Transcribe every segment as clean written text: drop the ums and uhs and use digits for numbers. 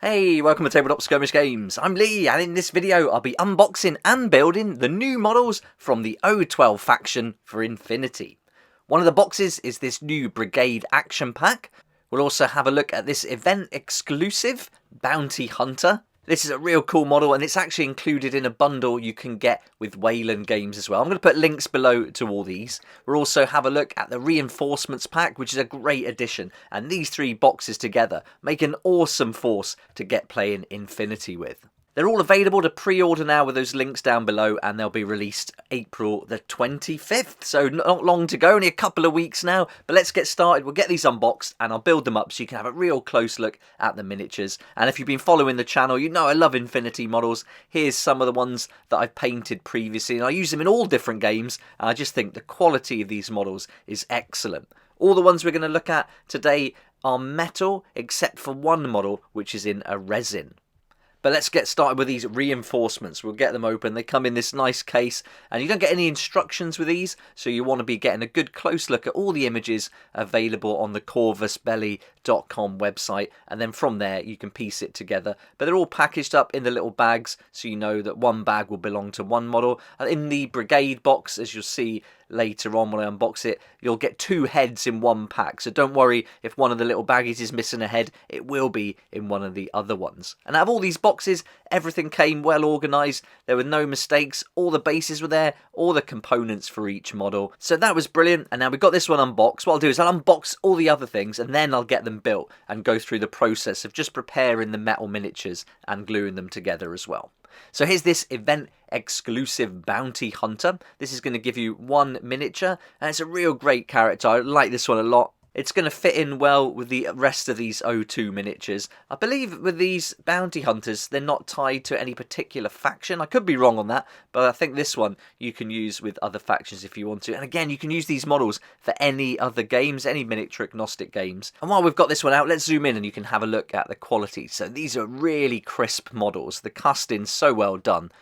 Hey, welcome to Tabletop Skirmish Games. I'm Lee, and in this video I'll be unboxing and building the new models from the O-12 faction for Infinity. One of the boxes is this new Brigade action pack. We'll also have a look at this event exclusive Bounty Hunter. This is a real cool model, and it's actually included in a bundle you can get with Wayland Games as well. I'm going to put links below to all these. We'll also have a look at the Reinforcements pack, which is a great addition. And these three boxes together make an awesome force to get playing Infinity with. They're all available to pre-order now with those links down below, and they'll be released April the 25th. So not long to go, only a couple of weeks now. But let's get started. We'll get these unboxed and I'll build them up so you can have a real close look at the miniatures. And if you've been following the channel, you know I love Infinity models. Here's some of the ones that I've painted previously, and I use them in all different games. And I just think the quality of these models is excellent. All the ones we're going to look at today are metal, except for one model, which is in a resin. But let's get started with these reinforcements. We'll get them open. They come in this nice case, and you don't get any instructions with these, so you want to be getting a good close look at all the images available on the corvusbelly.com website, and then from there you can piece it together. But they're all packaged up in the little bags, so you know that one bag will belong to one model. And in the Brigade box, as you'll see later on when I unbox it, you'll get two heads in one pack, so don't worry if one of the little baggies is missing a head, it will be in one of the other ones. And out of all these boxes, everything came well organised. There were no mistakes, all the bases were there, all the components for each model, so that was brilliant. And now we've got this one unboxed. What I'll do is I'll unbox all the other things, and then I'll get them built and go through the process of just preparing the metal miniatures and gluing them together as well. So here's this event exclusive Bounty Hunter. This is going to give you one miniature, and it's a real great character. I like this one a lot. It's going to fit in well with the rest of these O2 miniatures. I believe with these Bounty Hunters, they're not tied to any particular faction. I could be wrong on that, but I think this one you can use with other factions if you want to. And again, you can use these models for any other games, any miniature agnostic games. And while we've got this one out, let's zoom in and you can have a look at the quality. So these are really crisp models. The casting's so well done.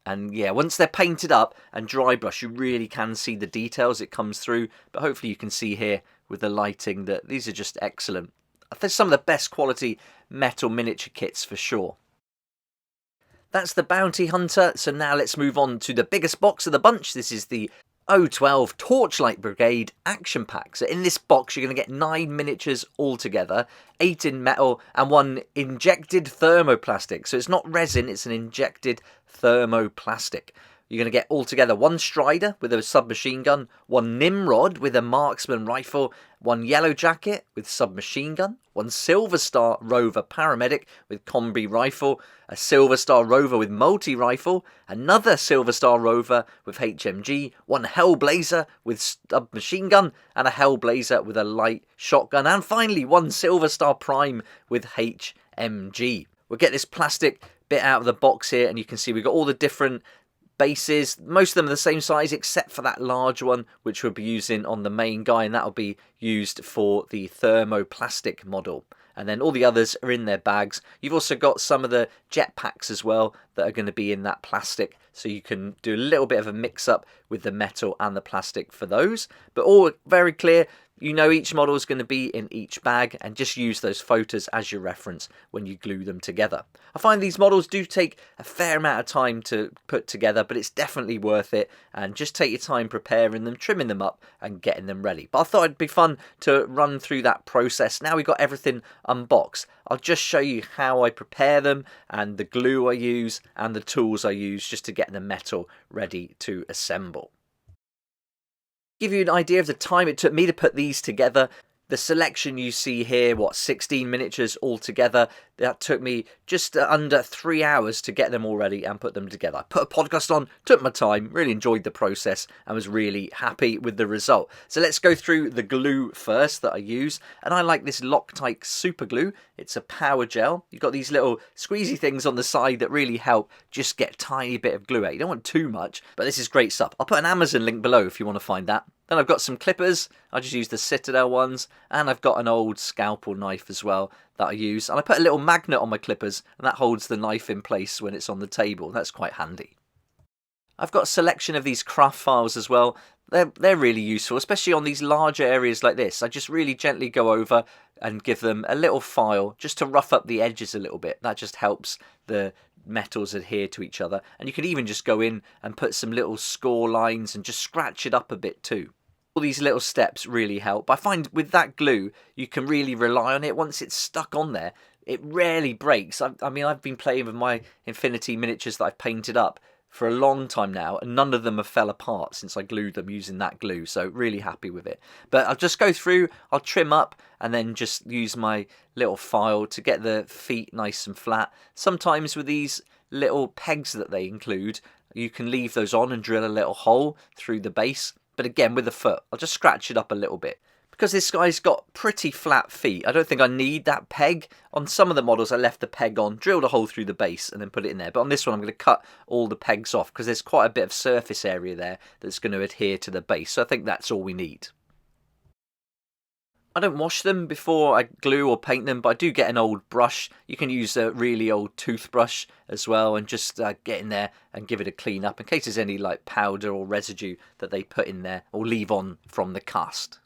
And yeah, once they're painted up and dry brush, you really can see the details it comes through. But hopefully you can see here with the lighting that these are just excellent. They're some of the best quality metal miniature kits for sure. That's the Bounty Hunter, so now let's move on to the biggest box of the bunch. This is the O-12 Torchlight Brigade action pack. So in this box you're going to get 9 miniatures altogether, 8 in metal and 1 injected thermoplastic. So it's not resin, it's an injected thermoplastic. You're going to get altogether 1 Strider with a submachine gun, 1 Nimrod with a marksman rifle, 1 Yellow Jacket with submachine gun, 1 Silver Star Rover paramedic with combi rifle, a Silver Star Rover with multi-rifle, another Silver Star Rover with HMG, 1 Hellblazer with submachine gun, and a Hellblazer with a light shotgun, and finally 1 Silver Star Prime with HMG. We'll get this plastic bit out of the box here, and you can see we've got all the different bases. Most of them are the same size except for that large one, which we'll be using on the main guy, and that'll be used for the thermoplastic model. And then all the others are in their bags. You've also got some of the jetpacks as well that are going to be in that plastic, so you can do a little bit of a mix up with the metal and the plastic for those. But all very clear. You know each model is going to be in each bag, and just use those photos as your reference when you glue them together. I find these models do take a fair amount of time to put together, but it's definitely worth it, and just take your time preparing them, trimming them up and getting them ready. But I thought it'd be fun to run through that process. Now we've got everything unboxed, I'll just show you how I prepare them and the glue I use and the tools I use just to get the metal ready to assemble. Give you an idea of the time it took me to put these together. The selection you see here, 16 miniatures altogether, that took me just under 3 hours to get them all ready and put them together. I put a podcast on, took my time, really enjoyed the process and was really happy with the result. So let's go through the glue first that I use, and I like this Loctite super glue. It's a power gel. You've got these little squeezy things on the side that really help just get a tiny bit of glue out. You don't want too much, but this is great stuff. I'll put an Amazon link below if you want to find that. Then I've got some clippers. I just use the Citadel ones, and I've got an old scalpel knife as well that I use. And I put a little magnet on my clippers, and that holds the knife in place when it's on the table. That's quite handy. I've got a selection of these craft files as well They're really useful, especially on these larger areas like this. I just really gently go over and give them a little file just to rough up the edges a little bit. That just helps the metals adhere to each other. And you can even just go in and put some little score lines and just scratch it up a bit too. All these little steps really help. I find with that glue, you can really rely on it. Once it's stuck on there, it rarely breaks. I mean, I've been playing with my Infinity miniatures that I've painted up for a long time now, and none of them have fell apart since I glued them using that glue, so really happy with it. But I'll just go through, I'll trim up, and then just use my little file to get the feet nice and flat. Sometimes with these little pegs that they include, you can leave those on and drill a little hole through the base. But again, with the foot, I'll just scratch it up a little bit. Because this guy's got pretty flat feet, I don't think I need that peg. On some of the models, I left the peg on, drilled a hole through the base, and then put it in there. But on this one, I'm going to cut all the pegs off, because there's quite a bit of surface area there that's going to adhere to the base. So I think that's all we need. I don't wash them before I glue or paint them, but I do get an old brush. You can use a really old toothbrush as well, and just get in there and give it a clean up in case there's any like powder or residue that they put in there or leave on from the cast.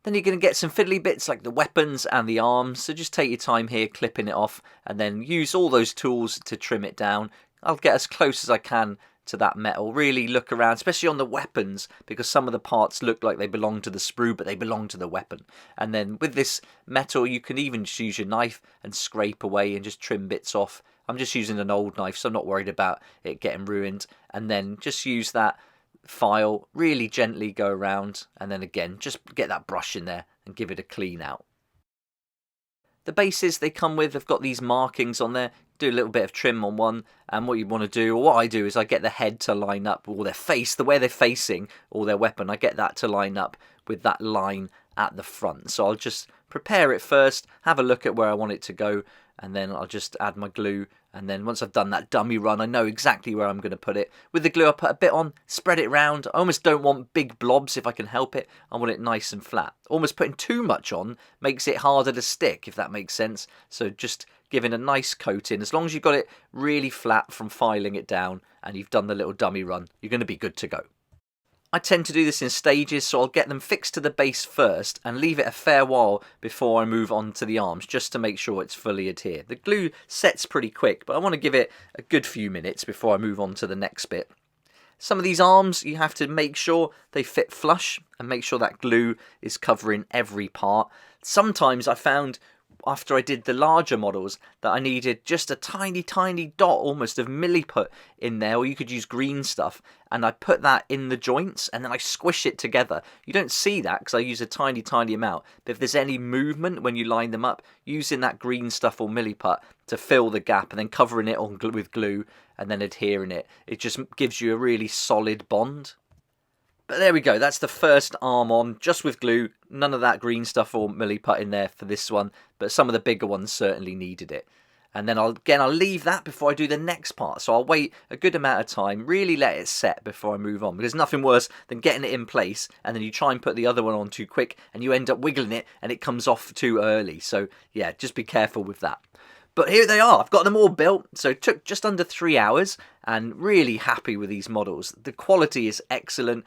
Then you're going to get some fiddly bits like the weapons and the arms, so just take your time here clipping it off and then use all those tools to trim it down. I'll get as close as I can to that metal, really look around, especially on the weapons, because some of the parts look like they belong to the sprue but they belong to the weapon. And then with this metal you can even just use your knife and scrape away and just trim bits off. I'm just using an old knife, so I'm not worried about it getting ruined. And then just use that file, really gently go around, and then again just get that brush in there and give it a clean out. The bases they come with have got these markings on there. Do a little bit of trim on one, and what you want to do, or what I do, is I get the head to line up, or their face, the way they're facing, or their weapon, I get that to line up with that line at the front. So I'll just prepare it first, have a look at where I want it to go, and then I'll just add my glue. And then once I've done that dummy run, I know exactly where I'm going to put it. With the glue, I put a bit on, spread it around. I almost don't want big blobs if I can help it. I want it nice and flat. Almost putting too much on makes it harder to stick, if that makes sense. So just giving a nice coating. As long as you've got it really flat from filing it down and you've done the little dummy run, you're going to be good to go. I tend to do this in stages, so I'll get them fixed to the base first and leave it a fair while before I move on to the arms, just to make sure it's fully adhered. The glue sets pretty quick, but I want to give it a good few minutes before I move on to the next bit. Some of these arms, you have to make sure they fit flush and make sure that glue is covering every part. Sometimes I found after I did the larger models that I needed just a tiny dot almost of milliput in there, or you could use green stuff, and I put that in the joints and then I squish it together. You don't see that because I use a tiny amount, but if there's any movement when you line them up, using that green stuff or milliput to fill the gap and then covering it on with glue and then adhering it, it just gives you a really solid bond. But there we go, that's the first arm on, just with glue. None of that green stuff or milliput in there for this one, but some of the bigger ones certainly needed it. And then I'll leave that before I do the next part. So I'll wait a good amount of time, really let it set before I move on. Because nothing worse than getting it in place and then you try and put the other one on too quick and you end up wiggling it and it comes off too early. So yeah, just be careful with that. But here they are, I've got them all built, so it took just under 3 hours, and really happy with these models. The quality is excellent,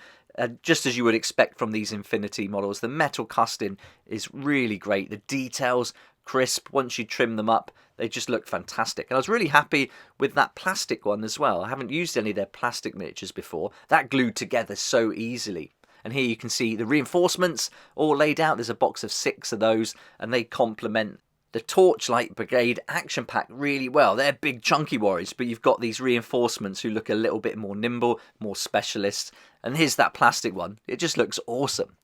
just as you would expect from these Infinity models. The metal casting is really great, the details, crisp. Once you trim them up, they just look fantastic. And I was really happy with that plastic one as well. I haven't used any of their plastic miniatures before. That glued together so easily. And here you can see the reinforcements all laid out. There's a box of 6 of those, and they complement the Torchlight Brigade action pack really well. They're big chunky warriors, but you've got these reinforcements who look a little bit more nimble, more specialist. And here's that plastic one. It just looks awesome.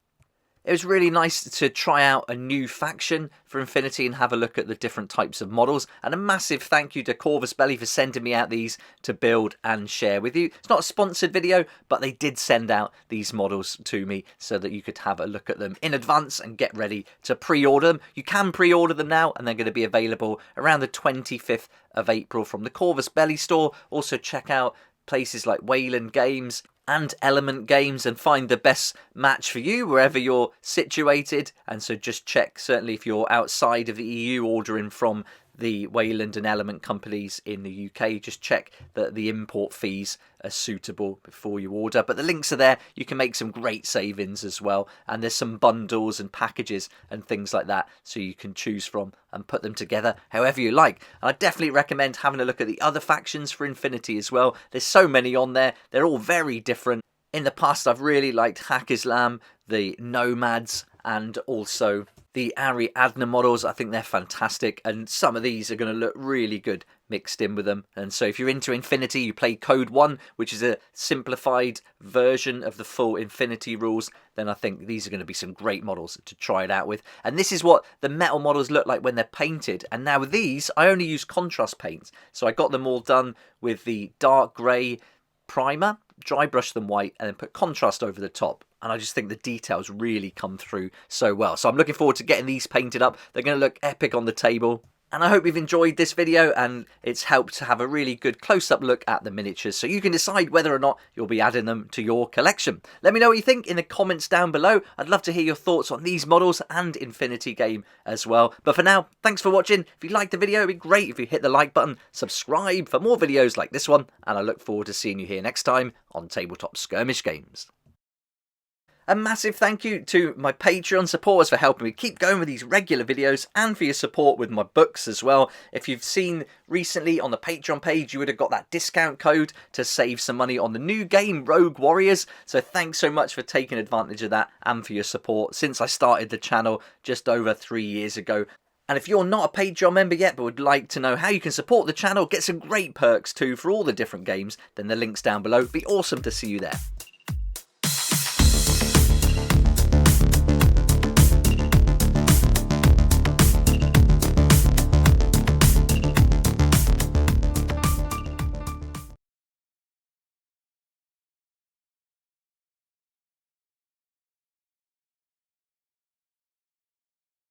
It was really nice to try out a new faction for Infinity and have a look at the different types of models. And a massive thank you to Corvus Belli for sending me out these to build and share with you. It's not a sponsored video, but they did send out these models to me so that you could have a look at them in advance and get ready to pre-order them. You can pre-order them now, and they're going to be available around the 25th of April from the Corvus Belli store. Also check out places like Wayland Games and Element Games and find the best match for you wherever you're situated. And so just check, certainly if you're outside of the EU ordering from the Wayland and Element companies in the UK. Just check that the import fees are suitable before you order. But the links are there. You can make some great savings as well. And there's some bundles and packages and things like that, so you can choose from and put them together however you like. And I definitely recommend having a look at the other factions for Infinity as well. There's so many on there. They're all very different. In the past, I've really liked Hak Islam, the Nomads, and also the Ariadne models. I think they're fantastic, and some of these are going to look really good mixed in with them. And so if you're into Infinity, you play Code 1, which is a simplified version of the full Infinity rules, then I think these are going to be some great models to try it out with. And this is what the metal models look like when they're painted. And now with these, I only use contrast paints. So I got them all done with the dark grey primer, dry brush them white, and then put contrast over the top. And I just think the details really come through so well. So I'm looking forward to getting these painted up. They're going to look epic on the table. And I hope you've enjoyed this video and it's helped to have a really good close-up look at the miniatures, so you can decide whether or not you'll be adding them to your collection. Let me know what you think in the comments down below. I'd love to hear your thoughts on these models and Infinity game as well. But for now, thanks for watching. If you liked the video, it'd be great if you hit the like button, subscribe for more videos like this one, and I look forward to seeing you here next time on Tabletop Skirmish Games. A massive thank you to my Patreon supporters for helping me keep going with these regular videos, and for your support with my books as well. If you've seen recently on the Patreon page, you would have got that discount code to save some money on the new game Rogue Warriors. So thanks so much for taking advantage of that and for your support since I started the channel just over 3 years ago. And if you're not a Patreon member yet but would like to know how you can support the channel, get some great perks too for all the different games, then the link's down below. It'd be awesome to see you there.